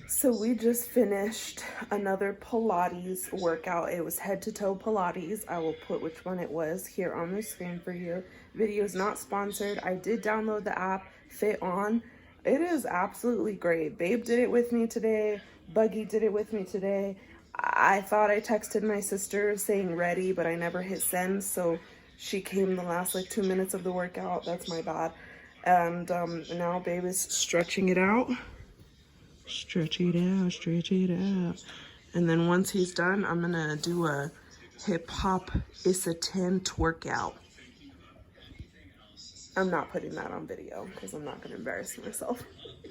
So we just finished another Pilates workout. It was head to toe Pilates. I will put which one it was here on the screen for you. Video is not sponsored. I did download the app Fit On. It is absolutely great. Babe did it with me today. Buggy did it with me today. I thought I texted my sister saying ready, but I never hit send, so she came the last like 2 minutes of the workout. That's my bad. And now babe is stretching it out. Stretch it out, stretch it out. And then once he's done, I'm gonna do a hip hop it's a 10 twerk out. I'm not putting that on video because I'm not gonna embarrass myself.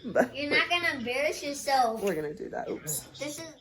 But you're not gonna embarrass yourself. We're gonna do that. Oops. This is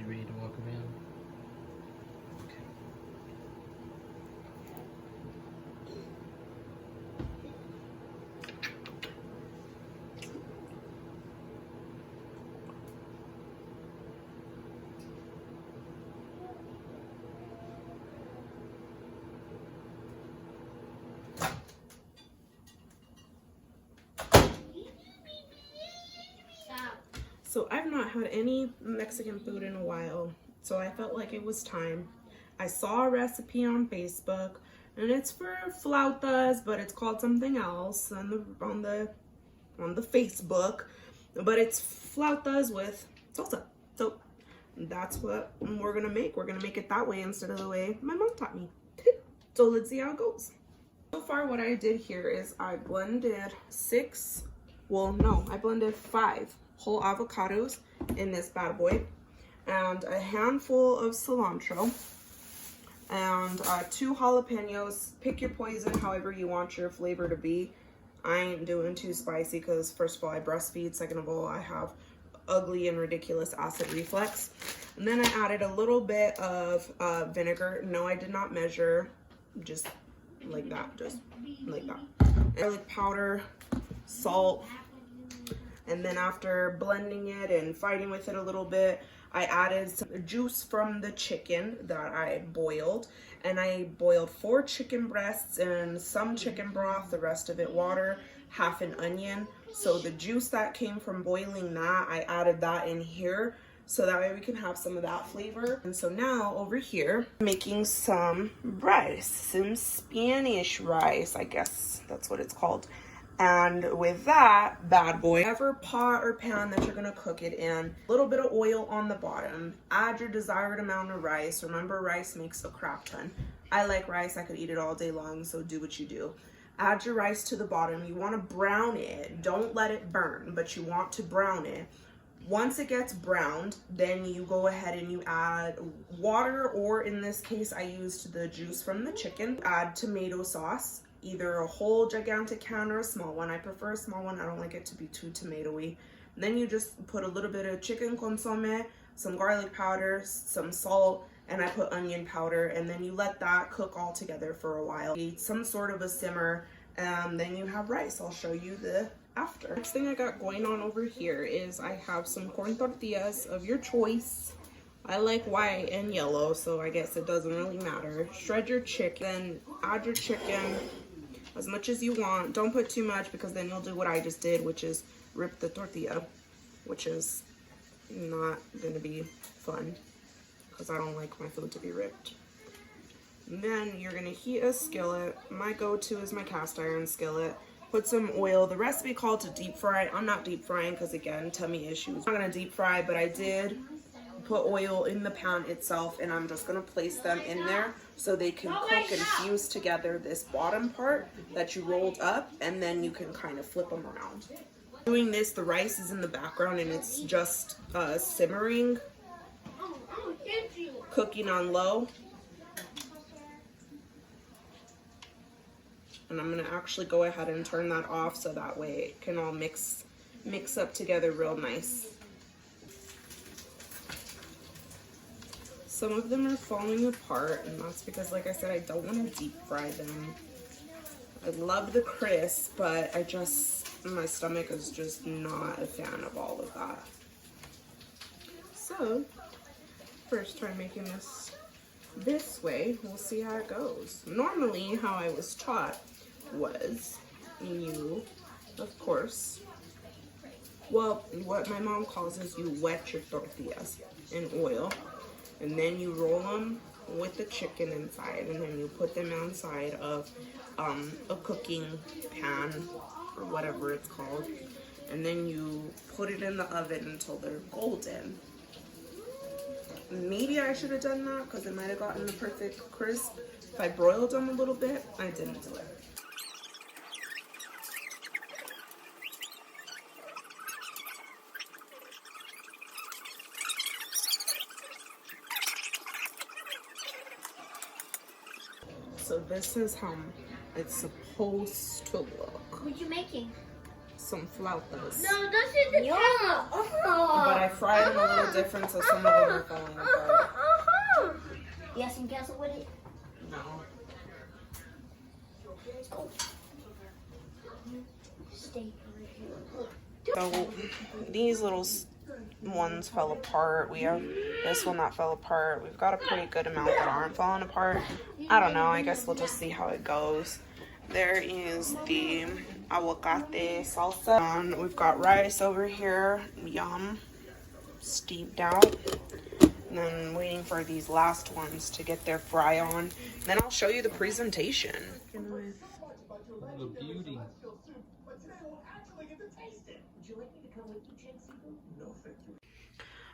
You ready to walk around? Okay. So I've not had any Mexican food in a while, so I felt like it was time. I saw a recipe on Facebook, and it's for flautas, but it's called something else on the Facebook. But it's flautas with salsa. So that's what we're gonna make. We're gonna make it that way instead of the way my mom taught me. So let's see how it goes. So far, what I did here is I blended I blended 5 whole avocados in this bad boy, and a handful of cilantro, and 2 jalapenos. Pick your poison however you want your flavor to be. I ain't doing too spicy because first of all, I breastfeed. Second of all, I have ugly and ridiculous acid reflux. And then I added a little bit of vinegar. No, I did not measure, just like that, garlic powder, salt. And then after blending it and fighting with it a little bit, I added some juice from the chicken that I boiled. And I boiled 4 chicken breasts and some chicken broth, the rest of it water, half an onion. So the juice that came from boiling that, I added that in here, so that way we can have some of that flavor. And so now over here, making some rice, some Spanish rice, I guess that's what it's called. And with that bad boy, whatever pot or pan that you're gonna cook it in, a little bit of oil on the bottom, add your desired amount of rice. Remember, rice makes a crap ton. I like rice, I could eat it all day long, so do what you do. Add your rice to the bottom. You wanna brown it. Don't let it burn, but you want to brown it. Once it gets browned, then you go ahead and you add water, or in this case, I used the juice from the chicken. Add tomato sauce, either a whole gigantic can or a small one. I prefer a small one. I don't like it to be too tomatoey. Then you just put a little bit of chicken consomme, some garlic powder, some salt, and I put onion powder, and then you let that cook all together for a while. Some sort of a simmer, and then you have rice. I'll show you the after. Next thing I got going on over here is I have some corn tortillas of your choice. I like white and yellow, so I guess it doesn't really matter. Shred your chicken, add your chicken as much as you want. Don't put too much because then you'll do what I just did, which is rip the tortilla, which is not gonna be fun because I don't like my food to be ripped. And then you're gonna heat a skillet. My go-to is my cast iron skillet. Put some oil. The recipe called to deep fry. I'm not deep frying because again, tummy issues. I'm not gonna deep fry, but I did put oil in the pan itself, and I'm just gonna place them in there so they can cook and fuse together this bottom part that you rolled up, and then you can kind of flip them around. Doing this, the rice is in the background and it's just simmering, cooking on low. And I'm gonna actually go ahead and turn that off so that way it can all mix up together real nice. Some of them are falling apart, and that's because, like I said, I don't want to deep fry them. I love the crisp, but my stomach is just not a fan of all of that. So, first try making this way. We'll see how it goes. Normally, how I was taught was you, of course, well, what my mom calls is you wet your tortillas in oil. And then you roll them with the chicken inside, and then you put them inside of a cooking pan or whatever it's called. And then you put it in the oven until they're golden. Maybe I should have done that because it might have gotten the perfect crisp. If I broiled them a little bit, I didn't do it. So this is how it's supposed to look. What are you making? Some flautas. No, that's in the camera. But I fried them a little different, so some of them are falling apart. You have some castle with it? No. Let's go. Stay right here. So these little ones fell apart. We have this one that fell apart. We've got a pretty good amount that aren't falling apart. I don't know. I guess we'll just see how it goes. There is the aguacate salsa. And we've got rice over here. Yum. Steeped out. And then waiting for these last ones to get their fry on. Then I'll show you the presentation. The beauty.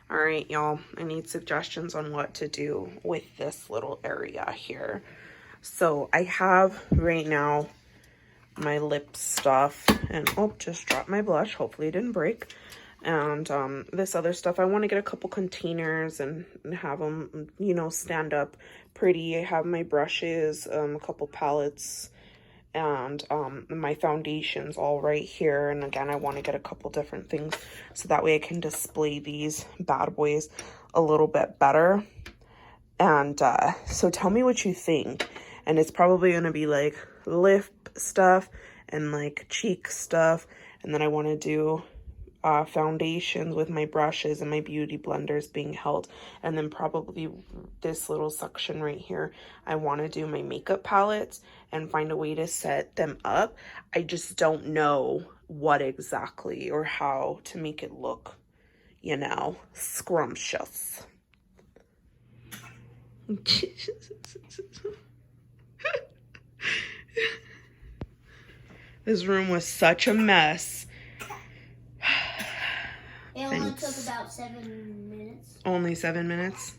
All right, y'all, I need suggestions on what to do with this little area here. So I have right now my lip stuff, and oh, just dropped my blush. Hopefully it didn't break. And this other stuff, I want to get a couple containers and have them, you know, stand up pretty. I have my brushes, a couple palettes, and my foundations all right here. And again, I want to get a couple different things so that way I can display these bad boys a little bit better. And so tell me what you think. And it's probably going to be like lip stuff and like cheek stuff, and then I want to do foundations with my brushes and my beauty blenders being held, and then probably this little section right here I want to do my makeup palettes and find a way to set them up. I just don't know what exactly or how to make it look, you know, scrumptious. This room was such a mess. It only took about 7 minutes. Only 7 minutes?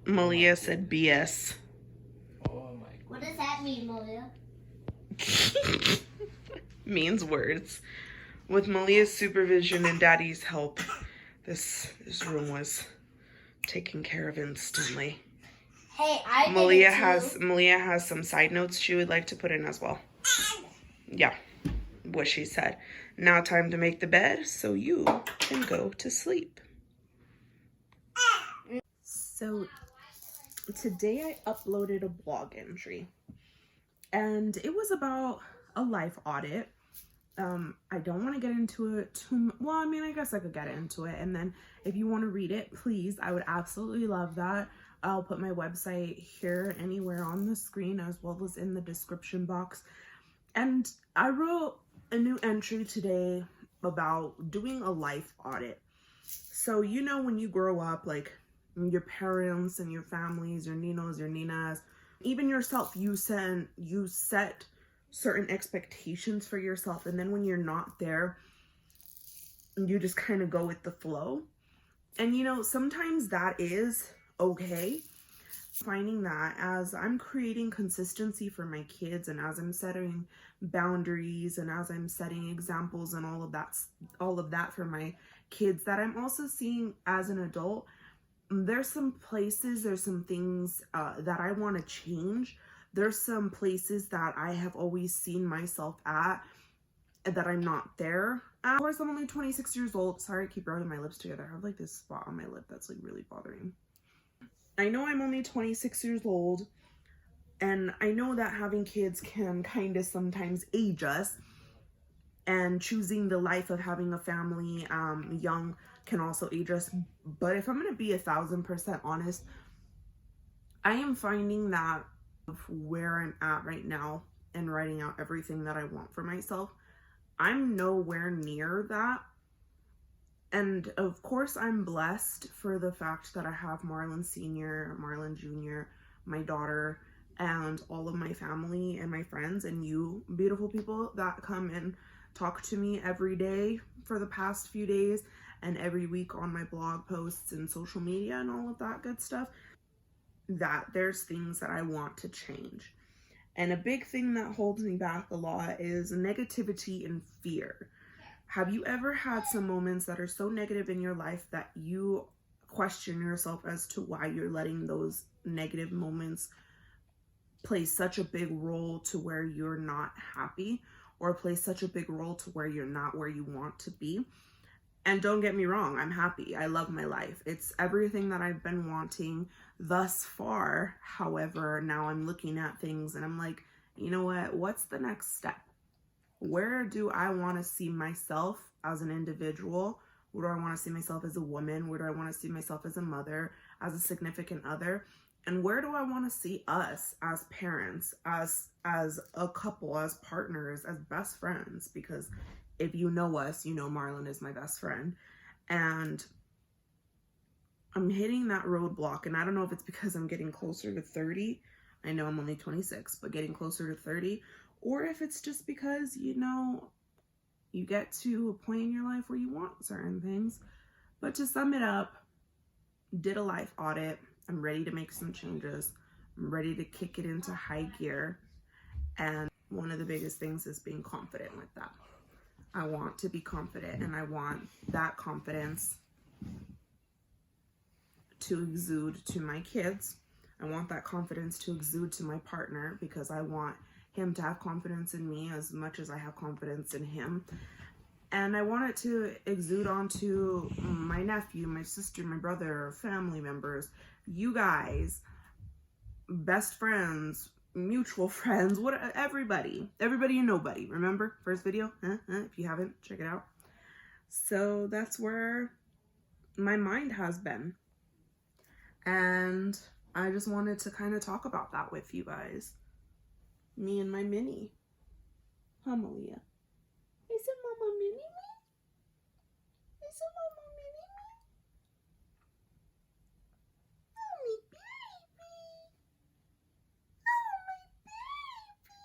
Malia said BS. Oh my God. What does that mean, Malia? Means words. With Malia's supervision and Daddy's help, this room was taken care of instantly. Hey, I Malia did it too. has some side notes she would like to put in as well. Yeah, what she said. Now time to make the bed so you can go to sleep. So today I uploaded a blog entry. And it was about a life audit. I don't want to get into it too well. I mean, I guess I could get into it, and then if you want to read it, please, I would absolutely love that. I'll put my website here anywhere on the screen, as well as in the description box. And I wrote a new entry today about doing a life audit. So, you know, when you grow up, like your parents and your families, your ninos, your ninas, even yourself, you set certain expectations for yourself, and then when you're not there, you just kind of go with the flow. And you know, sometimes that is okay. Finding that as I'm creating consistency for my kids, and as I'm setting boundaries, and as I'm setting examples and all of that for my kids, that I'm also seeing as an adult, there's some things that I want to change. There's some places that I have always seen myself at that I'm not there. Of course, I'm only 26 years old. Sorry, I keep rubbing my lips together. I have like this spot on my lip that's like really bothering. I know I'm only 26 years old, and I know that having kids can kind of sometimes age us, and choosing the life of having a family young can also age us. But if I'm going to be 1000% honest, I am finding that where I'm at right now and writing out everything that I want for myself, I'm nowhere near that. And of course, I'm blessed for the fact that I have Marlon Sr., Marlon Jr., my daughter, and all of my family and my friends, and you beautiful people that come and talk to me every day for the past few days and every week on my blog posts and social media and all of that good stuff, that there's things that I want to change. And a big thing that holds me back a lot is negativity and fear. Have you ever had some moments that are so negative in your life that you question yourself as to why you're letting those negative moments play such a big role to where you're not happy, or play such a big role to where you're not where you want to be? And don't get me wrong, I'm happy. I love my life. It's everything that I've been wanting thus far. However, now I'm looking at things and I'm like, you know what? What's the next step? Where do I want to see myself as an individual? Where do I want to see myself as a woman? Where do I want to see myself as a mother, as a significant other? And where do I want to see us as parents, as a couple, as partners, as best friends? Because if you know us, you know Marlon is my best friend. And I'm hitting that roadblock. And I don't know if it's because I'm getting closer to 30. I know I'm only 26, but getting closer to 30. Or if it's just because, you know, you get to a point in your life where you want certain things. But to sum it up, did a life audit. I'm ready to make some changes. I'm ready to kick it into high gear. And one of the biggest things is being confident with that. I want to be confident, and I want that confidence to exude to my kids. I want that confidence to exude to my partner, because I want him to have confidence in me as much as I have confidence in him. And I want it to exude onto my nephew, my sister, my brother, family members, you guys, best friends, mutual friends, everybody and nobody. Remember first video? If you haven't, check it out. So that's where my mind has been. And I just wanted to kind of talk about that with you guys. Me and my mini. Huh, Malia? Is it Mama Mini Me? Is it Mama Mini Me? Oh, me baby. Oh, my baby.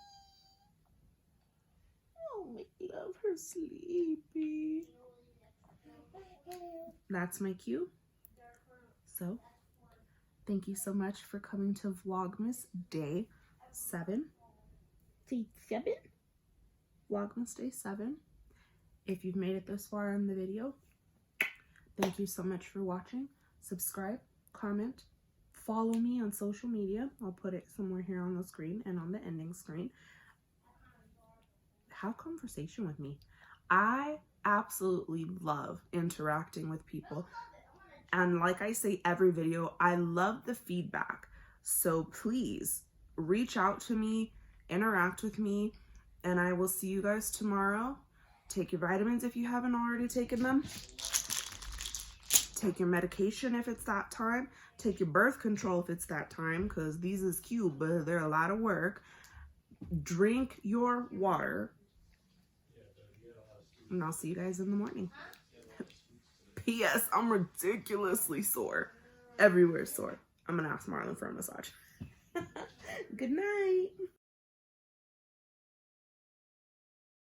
Oh, make love her sleepy. That's my cue. So, thank you so much for coming to Vlogmas Day 7. Day 7? Vlogmas Day 7. If you've made it this far in the video, thank you so much for watching. Subscribe, comment, follow me on social media. I'll put it somewhere here on the screen and on the ending screen. Have conversation with me. I absolutely love interacting with people. And like I say every video, I love the feedback. So please reach out to me interact with me, and I will see you guys tomorrow. Take your vitamins if you haven't already taken them. Take your medication if it's that time. Take your birth control if it's that time, because these is cute, but they're a lot of work. Drink your water. And I'll see you guys in the morning. P.S. I'm ridiculously sore. Everywhere sore. I'm going to ask Marlon for a massage. Good night.